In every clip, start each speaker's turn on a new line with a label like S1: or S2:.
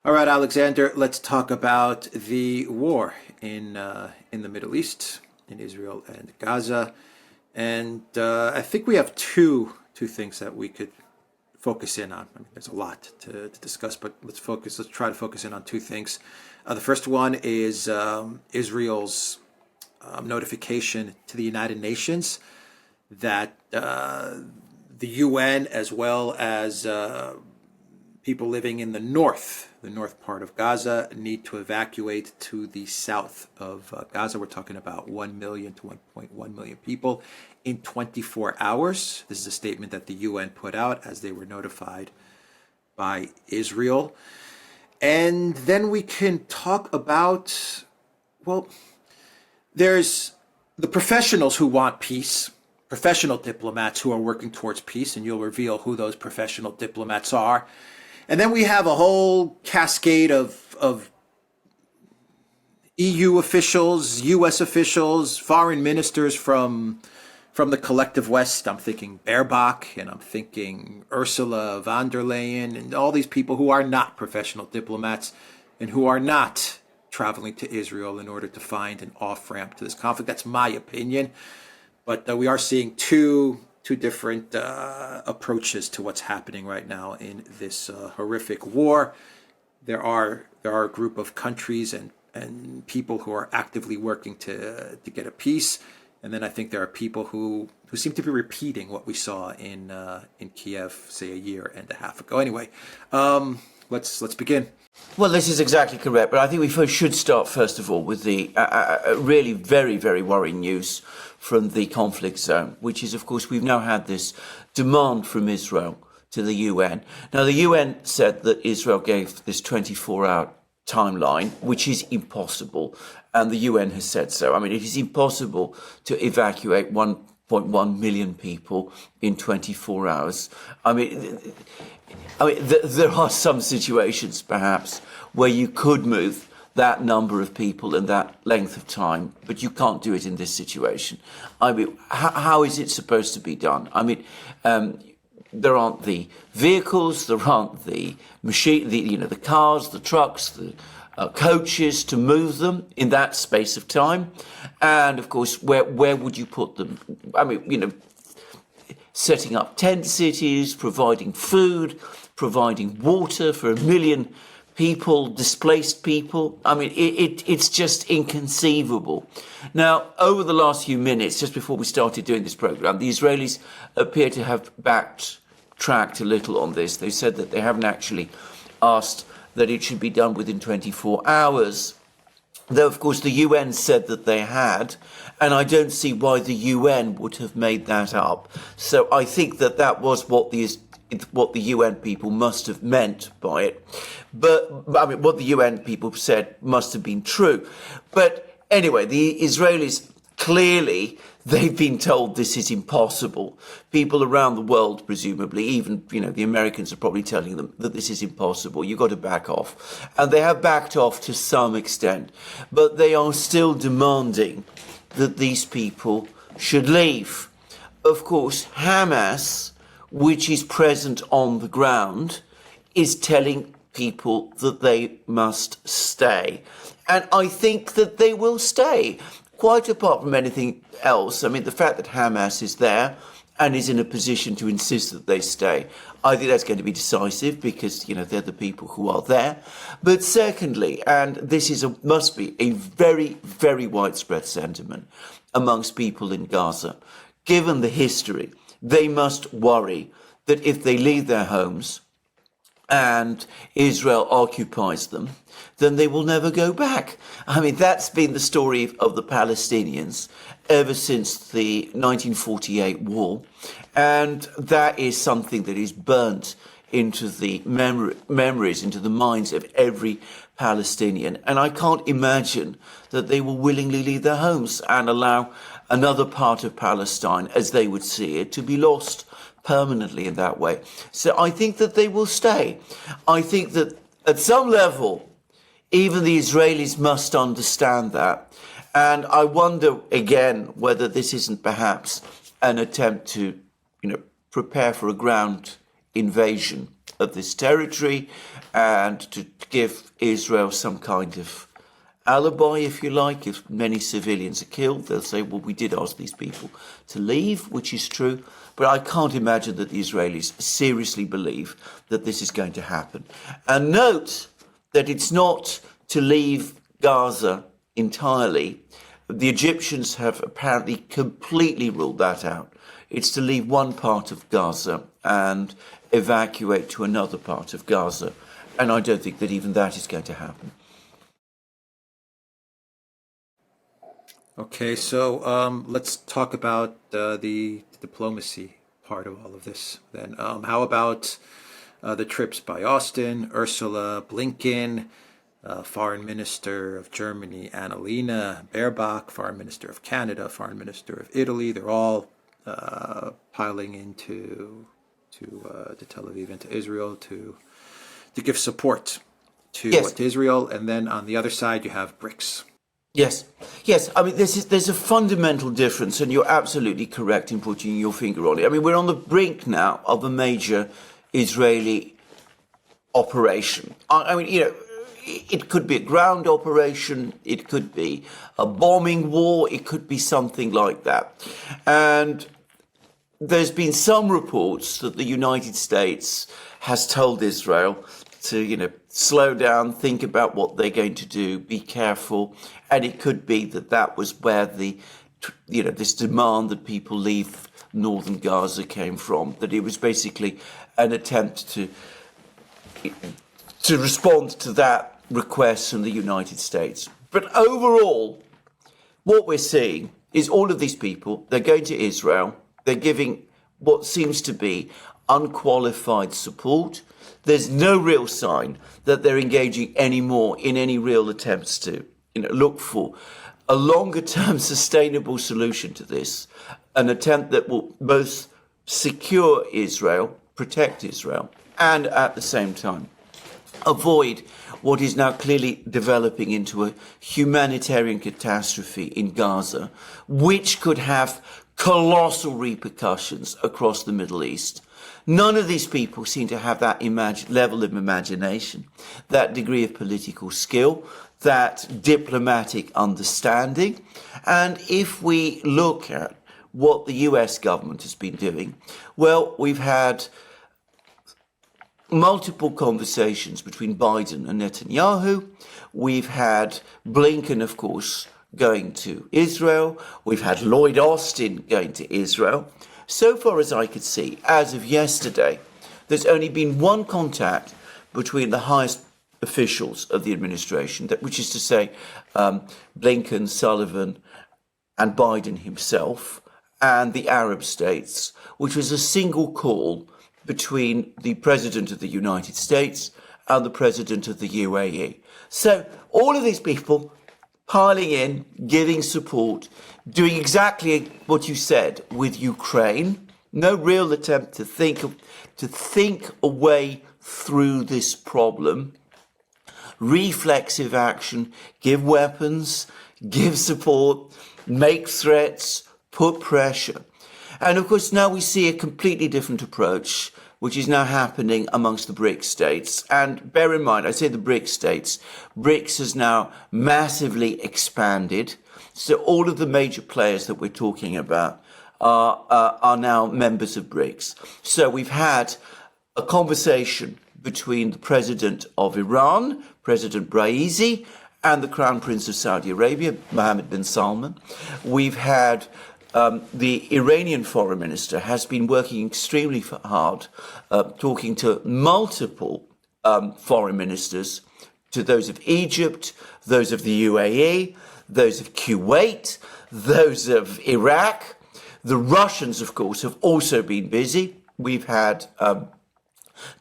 S1: All right, Alexander, let's talk about the war in the Middle East, in Israel and Gaza. And I think we have two things that we could focus in on. I mean, there's a lot to discuss, but let's try to focus in on two things. The first one is Israel's notification to the United Nations that the UN, as well as people living in the north part of Gaza, need to evacuate to the south of Gaza. We're talking about 1 million to 1.1 million people in 24 hours. This is a statement that the UN put out as they were notified by Israel. And then we can talk about, well, there's the professionals who want peace, professional diplomats who are working towards peace, and you'll reveal who those professional diplomats are. And then we have a whole cascade of EU officials, US officials, foreign ministers from the collective West. I'm thinking Baerbock, and I'm thinking Ursula von der Leyen, and all these people who are not professional diplomats and who are not traveling to Israel in order to find an off-ramp to this conflict. That's my opinion. But we are seeing two different approaches to what's happening right now in this horrific war. There are a group of countries and people who are actively working to get a peace, and then I think there are people who seem to be repeating what we saw in Kiev, say, a year and a half ago. Anyway, let's begin.
S2: Well, this is exactly correct, but I think we should start first of all with the really very, very worrying news from the conflict zone, which is, of course, we've now had this demand from Israel to the UN. Now, the UN said that Israel gave this 24-hour timeline, which is impossible, and the UN has said so. I mean, it is impossible to evacuate 1.1 million people in 24 hours. I mean, there are some situations, perhaps, where you could move that number of people in that length of time, but you can't do it in this situation. I mean, how is it supposed to be done? I mean, there aren't the vehicles, there aren't the machine, the cars, the trucks, the coaches to move them in that space of time. And of course, where would you put them? I mean, setting up tent cities, providing food, providing water for 1 million people, displaced people. I mean, it's just inconceivable. Now, over the last few minutes, just before we started doing this program, the Israelis appear to have backtracked a little on this. They said that they haven't actually asked that it should be done within 24 hours. Though, of course, the UN said that they had, and I don't see why the UN would have made that up. So I think that was what the UN people must have meant by it. But, I mean, what the UN people said must have been true. But anyway, the Israelis, clearly, they've been told this is impossible. People around the world, presumably, even, the Americans are probably telling them that this is impossible. You've got to back off. And they have backed off to some extent. But they are still demanding that these people should leave. Of course, Hamas, which is present on the ground, is telling people that they must stay. And I think that they will stay, quite apart from anything else. I mean, the fact that Hamas is there and is in a position to insist that they stay, I think that's going to be decisive because, they're the people who are there. But secondly, and this must be a very, very widespread sentiment amongst people in Gaza, given the history, they must worry that if they leave their homes and Israel occupies them, then they will never go back. I mean, that's been the story of the Palestinians ever since the 1948 war. And that is something that is burnt into the memories, into the minds of every Palestinian. And I can't imagine that they will willingly leave their homes and allow another part of Palestine, as they would see it, to be lost permanently in that way. So I think that they will stay. I think that at some level, even the Israelis must understand that. And I wonder again whether this isn't perhaps an attempt to, prepare for a ground invasion of this territory and to give Israel some kind of alibi, if you like. If many civilians are killed, they'll say, well, we did ask these people to leave, which is true. But I can't imagine that the Israelis seriously believe that this is going to happen. And note that it's not to leave Gaza entirely. The Egyptians have apparently completely ruled that out. It's to leave one part of Gaza and evacuate to another part of Gaza. And I don't think that even that is going to happen.
S1: Okay, so let's talk about the diplomacy part of all of this then. How about the trips by Austin, Ursula, Blinken, Foreign Minister of Germany, Annalena Baerbock, Foreign Minister of Canada, Foreign Minister of Italy? They're all piling into Tel Aviv and to Israel to give support to Israel. And then on the other side, you have BRICS.
S2: Yes. I mean, there's a fundamental difference, and you're absolutely correct in putting your finger on it. I mean, we're on the brink now of a major Israeli operation. I mean, you know, it could be a ground operation, it could be a bombing war, it could be something like that. And there's been some reports that the United States has told Israel to, you know, slow down, think about what they're going to do, be careful. And it could be that that was where this demand that people leave northern Gaza came from, that it was basically an attempt to respond to that request from the United States. But overall, what we're seeing is all of these people, they're going to Israel, they're giving what seems to be unqualified support. There's no real sign that they're engaging anymore in any real attempts to look for a longer-term sustainable solution to this, an attempt that will both secure Israel, protect Israel, and at the same time avoid what is now clearly developing into a humanitarian catastrophe in Gaza, which could have colossal repercussions across the Middle East. None of these people seem to have that level of imagination, that degree of political skill, that diplomatic understanding. And if we look at what the US government has been doing, well, we've had multiple conversations between Biden and Netanyahu. We've had Blinken, of course, going to Israel. We've had Lloyd Austin going to Israel. So far as I could see, as of yesterday, there's only been one contact between the highest officials of the administration, which is to say Blinken, Sullivan and Biden himself and the Arab states, which was a single call between the President of the United States and the President of the UAE. So all of these people piling in, giving support, doing exactly what you said with Ukraine. No real attempt to think a way through this problem. Reflexive action, give weapons, give support, make threats, put pressure. And of course, now we see a completely different approach, which is now happening amongst the BRICS states. And bear in mind, I say the BRICS states, BRICS has now massively expanded. So all of the major players that we're talking about are now members of BRICS. So we've had a conversation between the president of Iran, President Raisi, and the Crown Prince of Saudi Arabia, Mohammed bin Salman. We've had the Iranian foreign minister has been working extremely hard, talking to multiple foreign ministers, to those of Egypt, those of the UAE, those of Kuwait, those of Iraq. The Russians, of course, have also been busy. We've had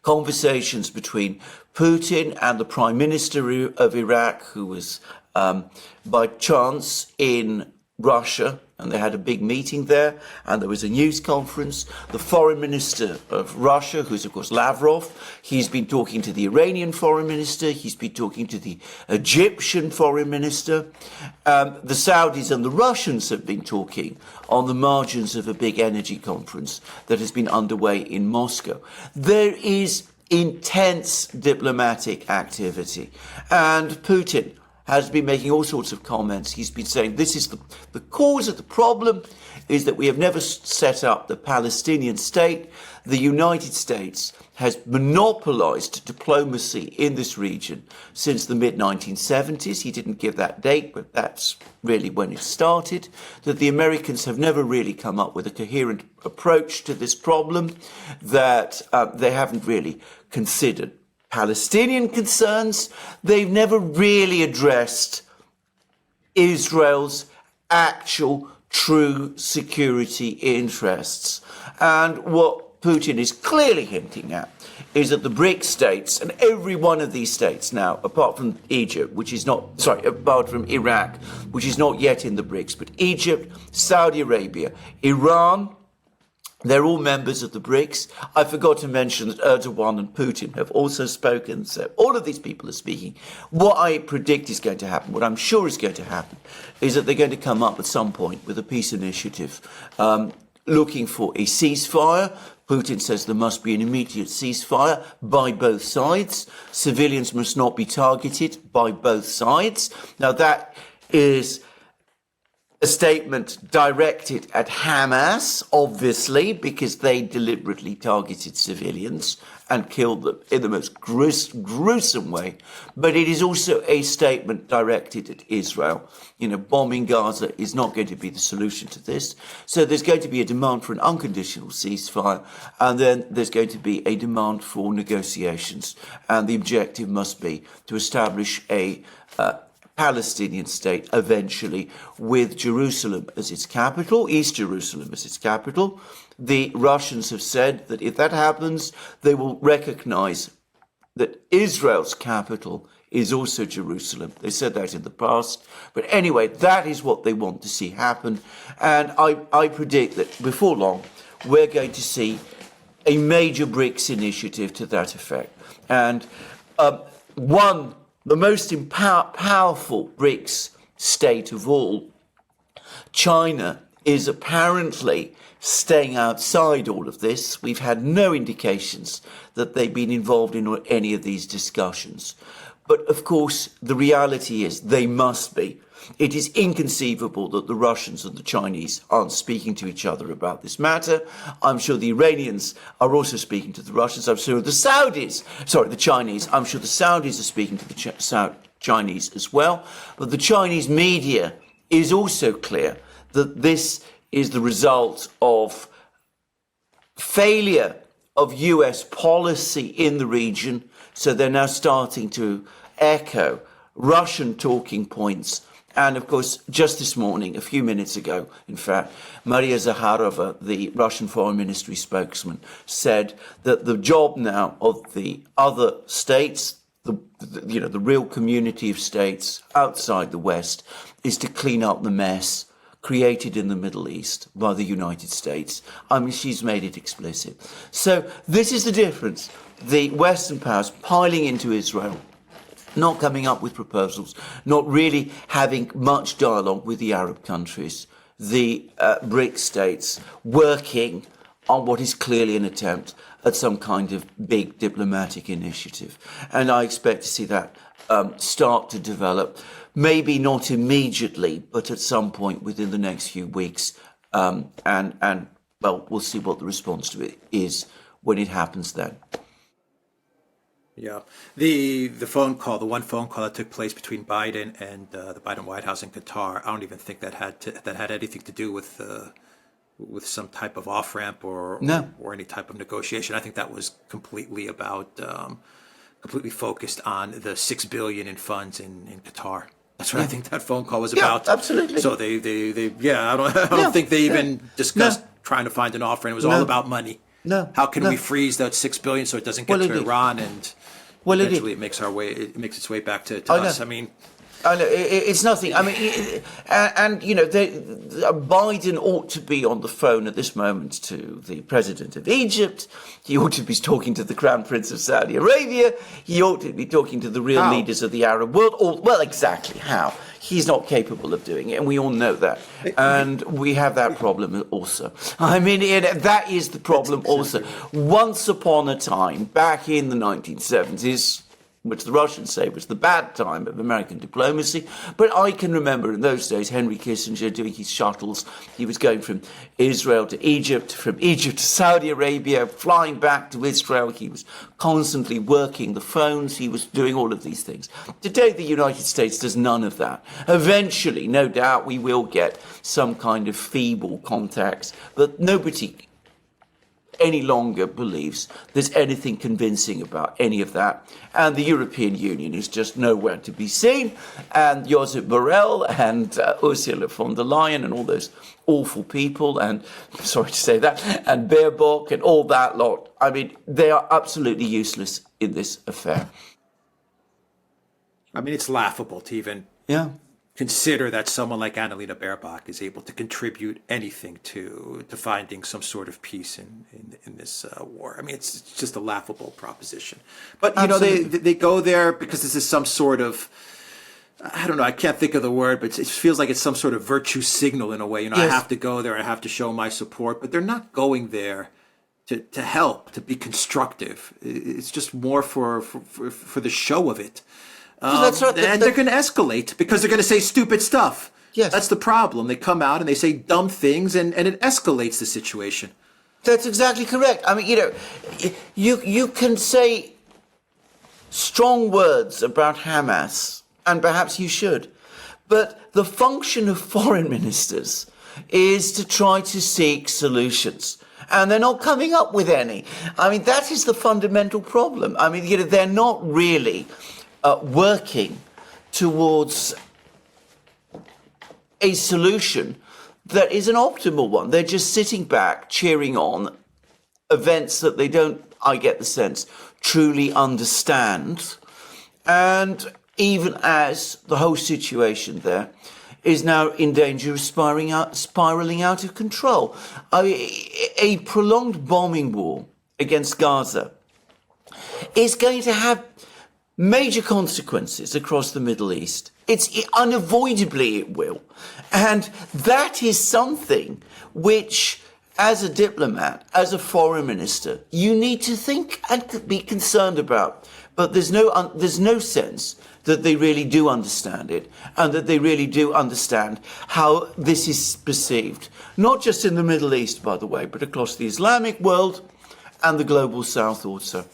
S2: conversations between Putin and the Prime Minister of Iraq, who was by chance in Russia, and they had a big meeting there, and there was a news conference. The foreign minister of Russia, who's of course Lavrov, he's been talking to the Iranian foreign minister, he's been talking to the Egyptian foreign minister. The Saudis and the Russians have been talking on the margins of a big energy conference that has been underway in Moscow. There is intense diplomatic activity. And Putin has been making all sorts of comments. He's been saying this is the cause of the problem is that we have never set up the Palestinian state. The United States has monopolized diplomacy in this region since the mid-1970s. He didn't give that date, but that's really when it started. That the Americans have never really come up with a coherent approach to this problem, that they haven't really considered Palestinian concerns. They've never really addressed Israel's actual true security interests. And what Putin is clearly hinting at is that the BRICS states, and every one of these states now, apart from Egypt, apart from Iraq, which is not yet in the BRICS, but Egypt, Saudi Arabia, Iran, they're all members of the BRICS. I forgot to mention that Erdogan and Putin have also spoken. So all of these people are speaking. What I predict is going to happen, what I'm sure is going to happen, is that they're going to come up at some point with a peace initiative looking for a ceasefire. Putin says there must be an immediate ceasefire by both sides. Civilians must not be targeted by both sides. Now that is a statement directed at Hamas, obviously, because they deliberately targeted civilians and killed them in the most gruesome way. But it is also a statement directed at Israel. Bombing Gaza is not going to be the solution to this. So there's going to be a demand for an unconditional ceasefire, and then there's going to be a demand for negotiations. And the objective must be to establish a Palestinian state eventually, with Jerusalem as its capital, East Jerusalem as its capital. The Russians have said that if that happens, they will recognize that Israel's capital is also Jerusalem. They said that in the past. But anyway, that is what they want to see happen. And I predict that before long, we're going to see a major BRICS initiative to that effect. And the most powerful BRICS state of all, China, is apparently staying outside all of this. We've had no indications that they've been involved in any of these discussions. But of course, the reality is they must be. It is inconceivable that the Russians and the Chinese aren't speaking to each other about this matter. I'm sure the Iranians are also speaking to the Russians. I'm sure the Chinese. I'm sure the Saudis are speaking to the Chinese as well. But the Chinese media is also clear that this is the result of failure of US policy in the region. So they're now starting to echo Russian talking points. And of course, just this morning, a few minutes ago, in fact, Maria Zakharova, the Russian Foreign Ministry spokesman, said that the job now of the other states, the real community of states outside the West, is to clean up the mess created in the Middle East by the United States. I mean, she's made it explicit. So this is the difference. The Western powers piling into Israel, not coming up with proposals, not really having much dialogue with the Arab countries, the BRICS states working on what is clearly an attempt at some kind of big diplomatic initiative. And I expect to see that start to develop, maybe not immediately, but at some point within the next few weeks. And we'll see what the response to it is when it happens then.
S1: Yeah, the phone call, the one phone call that took place between Biden and the Biden White House in Qatar, I don't even think that had anything to do with some type of off ramp or any type of negotiation. I think that was completely focused on the $6 billion in funds in Qatar. That's what I think that phone call was about.
S2: Absolutely.
S1: So they I don't think they even discussed trying to find an off ramp. It was all about money. How can we freeze that $6 billion so it doesn't get to Iran and eventually it makes its way back to us? I mean,
S2: it's nothing. I mean, Biden ought to be on the phone at this moment to the president of Egypt. He ought to be talking to the Crown Prince of Saudi Arabia. He ought to be talking to the real leaders of the Arab world. Well, exactly how? He's not capable of doing it, and we all know that. And we have that problem also. I mean, that is the problem also. Once upon a time, back in the 1970s, which the Russians say was the bad time of American diplomacy. But I can remember in those days Henry Kissinger doing his shuttles. He was going from Israel to Egypt, from Egypt to Saudi Arabia, flying back to Israel. He was constantly working the phones. He was doing all of these things. Today, the United States does none of that. Eventually, no doubt, we will get some kind of feeble contacts, but nobody any longer believes there's anything convincing about any of that. And the European Union is just nowhere to be seen. And Josep Borrell and Ursula von der Leyen and all those awful people, and sorry to say that, and Baerbock and all that lot, I mean, they are absolutely useless in this affair.
S1: I mean, it's laughable to even consider that someone like Annalena Baerbock is able to contribute anything to finding some sort of peace in this war. I mean, it's just a laughable proposition. But, you know, they go there because this is some sort of, I don't know, I can't think of the word, but it feels like it's some sort of virtue signal in a way. You know, I have to go there, I have to show my support, but they're not going there to help, to be constructive. It's just more for the show of it.
S2: That's right.
S1: And they're going to escalate because they're going to say stupid stuff.
S2: Yes.
S1: That's the problem. They come out and they say dumb things and it escalates the situation.
S2: That's exactly correct. I mean, you know, you can say strong words about Hamas, and perhaps you should, but the function of foreign ministers is to try to seek solutions. And they're not coming up with any. I mean, that is the fundamental problem. I mean, you know, they're not really working towards a solution that is an optimal one. They're just sitting back, cheering on events that they don't, I get the sense, truly understand. And even as the whole situation there is now in danger of spiraling out of control. I mean, a prolonged bombing war against Gaza is going to have major consequences across the Middle East. Unavoidably it will. And that is something which, as a diplomat, as a foreign minister, you need to think and be concerned about. But there's no sense that they really do understand it, and that they really do understand how this is perceived, not just in the Middle East, by the way, but across the Islamic world and the global South also.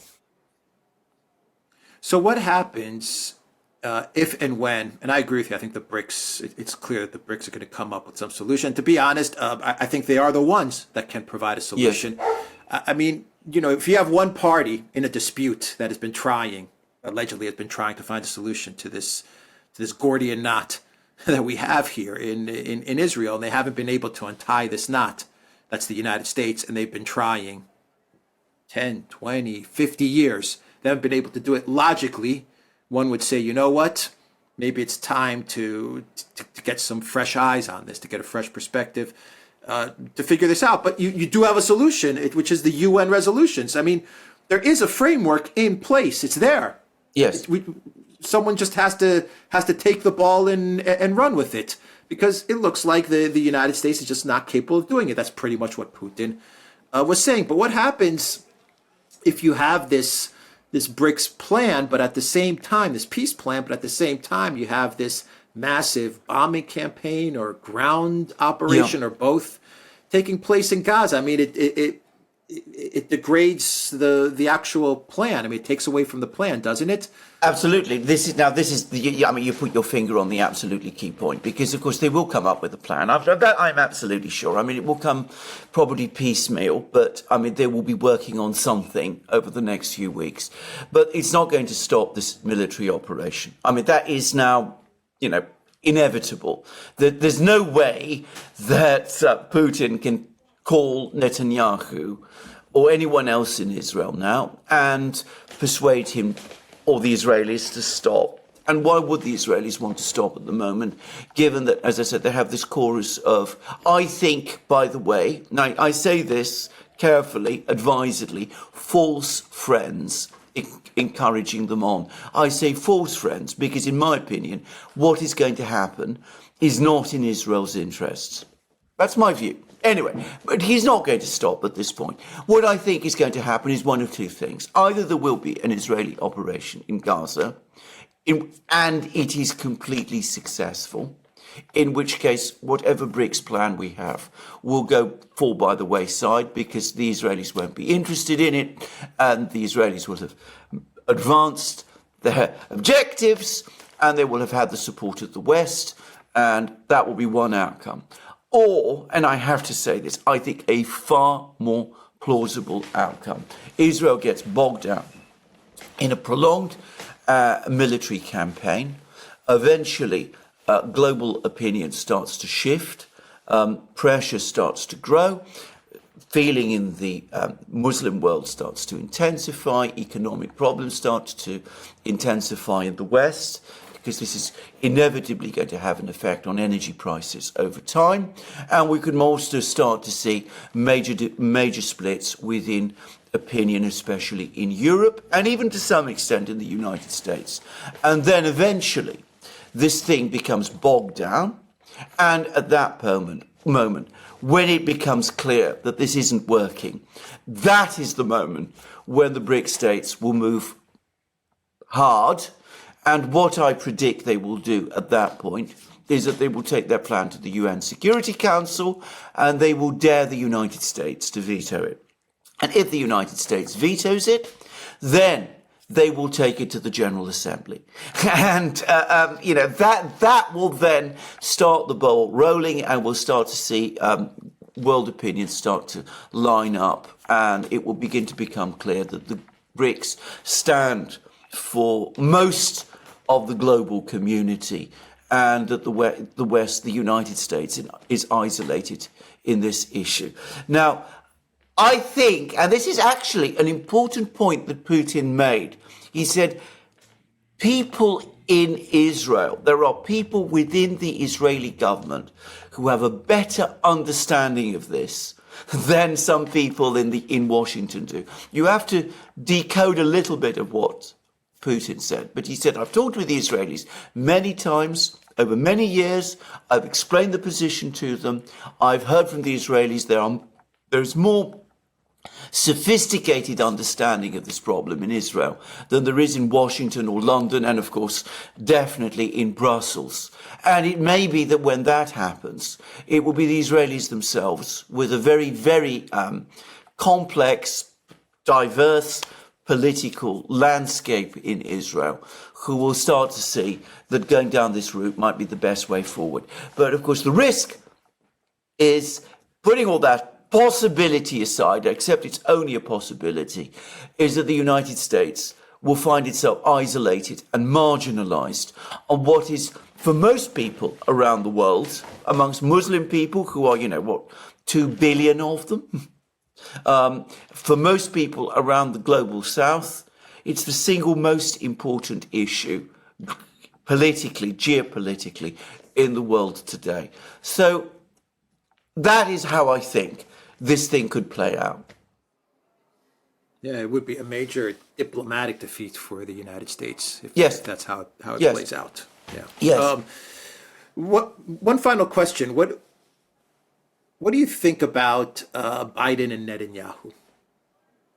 S1: So what happens if and when, and I agree with you, I think the BRICS, it's clear that the BRICS are going to come up with some solution. To be honest, I think they are the ones that can provide a solution. Yes. I mean, you know, if you have one party in a dispute that has been allegedly has been trying to find a solution to this Gordian knot that we have here in Israel, and they haven't been able to untie this knot, that's the United States, and they've been trying 10, 20, 50 years. They haven't been able to do it logically. One would say, you know what? Maybe it's time to get some fresh eyes on this, to get a fresh perspective, to figure this out. But you do have a solution, which is the UN resolutions. I mean, there is a framework in place. It's there.
S2: Yes.
S1: Someone just has to take the ball and run with it, because it looks like the United States is just not capable of doing it. That's pretty much what Putin was saying. But what happens if you have this BRICS plan, but at the same time, this peace plan, but at the same time, you have this massive bombing campaign or ground operation or both taking place in Gaza? I mean, it degrades the actual plan. I mean, it takes away from the plan, doesn't it?
S2: Absolutely. I mean, you put your finger on the absolutely key point, because, of course, they will come up with a plan. That I'm absolutely sure. I mean, it will come probably piecemeal, but, I mean, they will be working on something over the next few weeks. But it's not going to stop this military operation. I mean, that is now, you know, inevitable. There's no way that Putin can call Netanyahu or anyone else in Israel now and persuade him or the Israelis to stop. And why would the Israelis want to stop at the moment, given that, as I said, they have this chorus of, I think, by the way, now I say this carefully, advisedly, false friends encouraging them on. I say false friends because, in my opinion, what is going to happen is not in Israel's interests. That's my view. Anyway, but he's not going to stop at this point. What I think is going to happen is one of two things. Either there will be an Israeli operation in Gaza, and it is completely successful, in which case whatever BRICS plan we have will fall by the wayside because the Israelis won't be interested in it, and the Israelis will have advanced their objectives, and they will have had the support of the West, and that will be one outcome. Or, and I have to say this, I think a far more plausible outcome. Israel gets bogged down in a prolonged military campaign. Eventually, global opinion starts to shift, pressure starts to grow, feeling in the Muslim world starts to intensify, economic problems start to intensify in the West, because this is inevitably going to have an effect on energy prices over time. And we could also start to see major splits within opinion, especially in Europe, and even to some extent in the United States. And then eventually, this thing becomes bogged down, and at that moment, when it becomes clear that this isn't working, that is the moment when the BRICS states will move hard. And what I predict they will do at that point is that they will take their plan to the UN Security Council, and they will dare the United States to veto it. And if the United States vetoes it, then they will take it to the General Assembly. And, that will then start the ball rolling, and we'll start to see world opinion start to line up. And it will begin to become clear that the BRICS stand for most of the global community, and that the West, the United States, is isolated in this issue. Now, I think, and this is actually an important point that Putin made, he said, people in Israel, there are people within the Israeli government who have a better understanding of this than some people in Washington do. You have to decode a little bit of what Putin said, but he said, I've talked with the Israelis many times over many years. I've explained the position to them. I've heard from the Israelis there's more sophisticated understanding of this problem in Israel than there is in Washington or London, and of course definitely in Brussels. And it may be that when that happens, it will be the Israelis themselves, with a very, very complex, diverse political landscape in Israel, who will start to see that going down this route might be the best way forward. But of course the risk is, putting all that possibility aside, except it's only a possibility, is that the United States will find itself isolated and marginalized on what is, for most people around the world, amongst Muslim people who are, 2 billion of them, for most people around the global south, it's the single most important issue politically, geopolitically, in the world today. So that is how I think this thing could play out.
S1: Yeah, it would be a major diplomatic defeat for the United States if that's how it plays out. Yeah.
S2: Yes.
S1: One final question. What do you think about Biden and Netanyahu?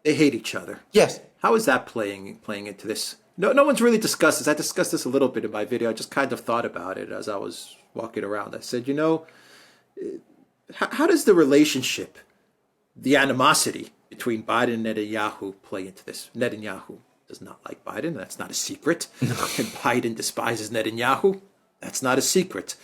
S1: They hate each other.
S2: Yes.
S1: How is that playing into this? No one's really discussed this. I discussed this a little bit in my video. I just kind of thought about it as I was walking around. I said, how does the relationship, the animosity between Biden and Netanyahu play into this? Netanyahu does not like Biden. That's not a secret. And Biden despises Netanyahu. That's not a secret.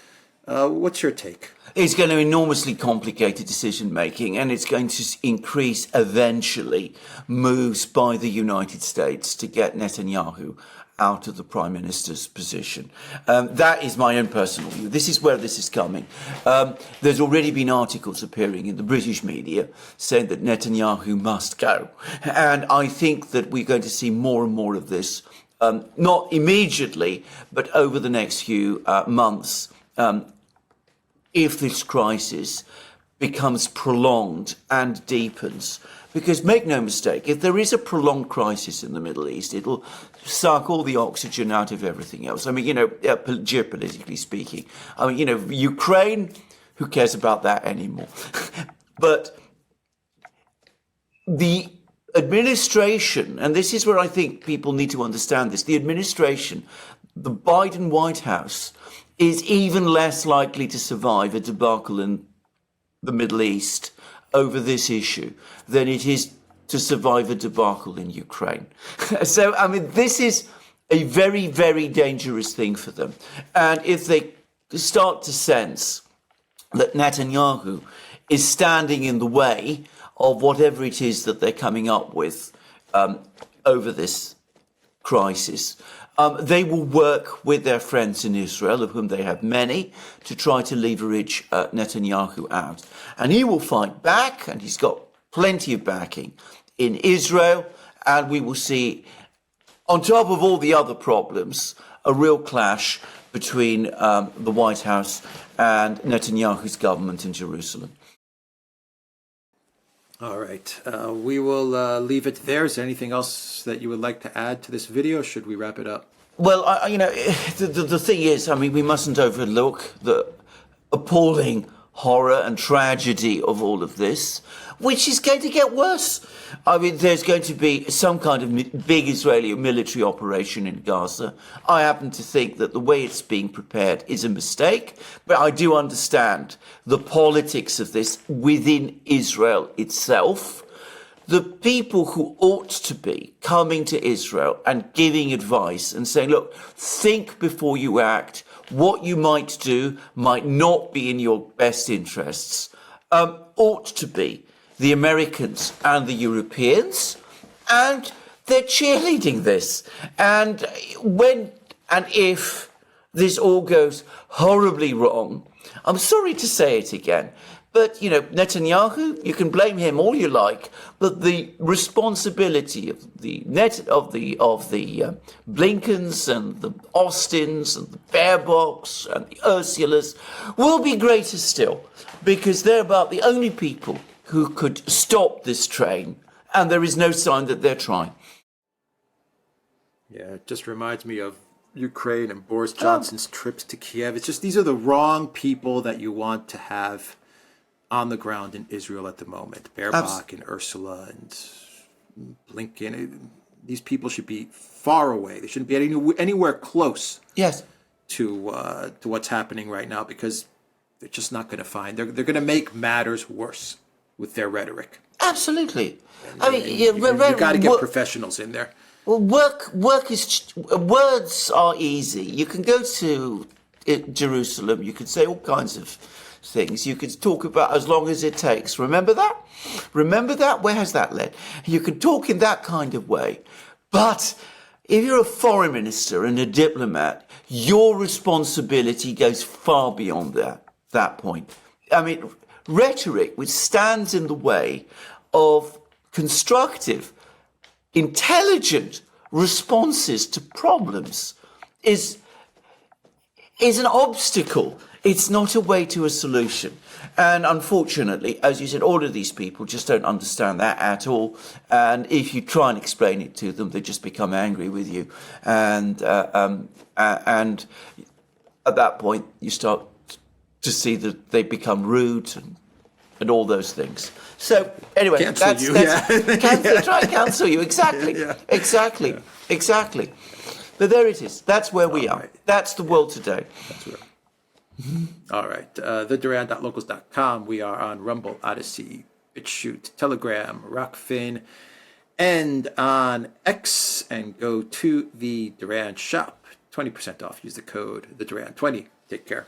S1: What's your take?
S2: It's going to enormously complicate decision-making, and it's going to increase, eventually, moves by the United States to get Netanyahu out of the Prime Minister's position. That is my own personal view. This is where this is coming. There's already been articles appearing in the British media saying that Netanyahu must go. And I think that we're going to see more and more of this, not immediately, but over the next few months, if this crisis becomes prolonged and deepens. Because make no mistake, if there is a prolonged crisis in the Middle East, it'll suck all the oxygen out of everything else. I mean, geopolitically speaking. I mean, Ukraine, who cares about that anymore? But the administration, and this is where I think people need to understand this, the administration, the Biden White House, is even less likely to survive a debacle in the Middle East over this issue than it is to survive a debacle in Ukraine. So, I mean, this is a very, very dangerous thing for them. And if they start to sense that Netanyahu is standing in the way of whatever it is that they're coming up with over this crisis, they will work with their friends in Israel, of whom they have many, to try to leverage Netanyahu out. And he will fight back, and he's got plenty of backing in Israel, and we will see, on top of all the other problems, a real clash between the White House and Netanyahu's government in Jerusalem.
S1: All right. We will leave it there. Is there anything else that you would like to add to this video? Should we wrap it up?
S2: Well, the thing is, I mean, we mustn't overlook the appalling horror and tragedy of all of this, which is going to get worse. I mean, there's going to be some kind of big Israeli military operation in Gaza. I happen to think that the way it's being prepared is a mistake, but I do understand the politics of this within Israel itself. The people who ought to be coming to Israel and giving advice and saying, look, think before you act. What you might do might not be in your best interests, ought to be the Americans and the Europeans, and they're cheerleading this. And when and if this all goes horribly wrong, I'm sorry to say it again, but, Netanyahu, you can blame him all you like, but the responsibility of the Blinkens and the Austins and the Baerbocks and the Ursulas will be greater still, because they're about the only people who could stop this train, and there is no sign that they're trying.
S1: Yeah, it just reminds me of Ukraine and Boris Johnson's trips to Kiev. It's just these are the wrong people that you want to have on the ground in Israel at the moment. Baerbock and Ursula and Blinken. These people should be far away. They shouldn't be anywhere close.
S2: Yes.
S1: To what's happening right now, because they're just not going to find. They're going to make matters worse with their rhetoric.
S2: Absolutely.
S1: You got to get professionals in there.
S2: Well, words are easy. You can go to Jerusalem. You can say all kinds of things. You could talk about as long as it takes. Remember that? Where has that led? You can talk in that kind of way. But if you're a foreign minister and a diplomat, your responsibility goes far beyond that point. I mean, rhetoric which stands in the way of constructive, intelligent responses to problems is an obstacle. It's not a way to a solution. And unfortunately, as you said, all of these people just don't understand that at all. And if you try and explain it to them, they just become angry with you. And at that point, you start to see that they become rude and all those things. So anyway,
S1: try
S2: and cancel you. Exactly.
S1: Yeah.
S2: Exactly. But there it is. That's where we are.
S1: Right.
S2: That's the world today.
S1: That's right. All right. TheDuran.locals.com. We are on Rumble, ODYSEE, BitChute, Telegram, Rockfin, and on X. And go to the Duran shop. 20% off. Use the code TheDuran20. Take care.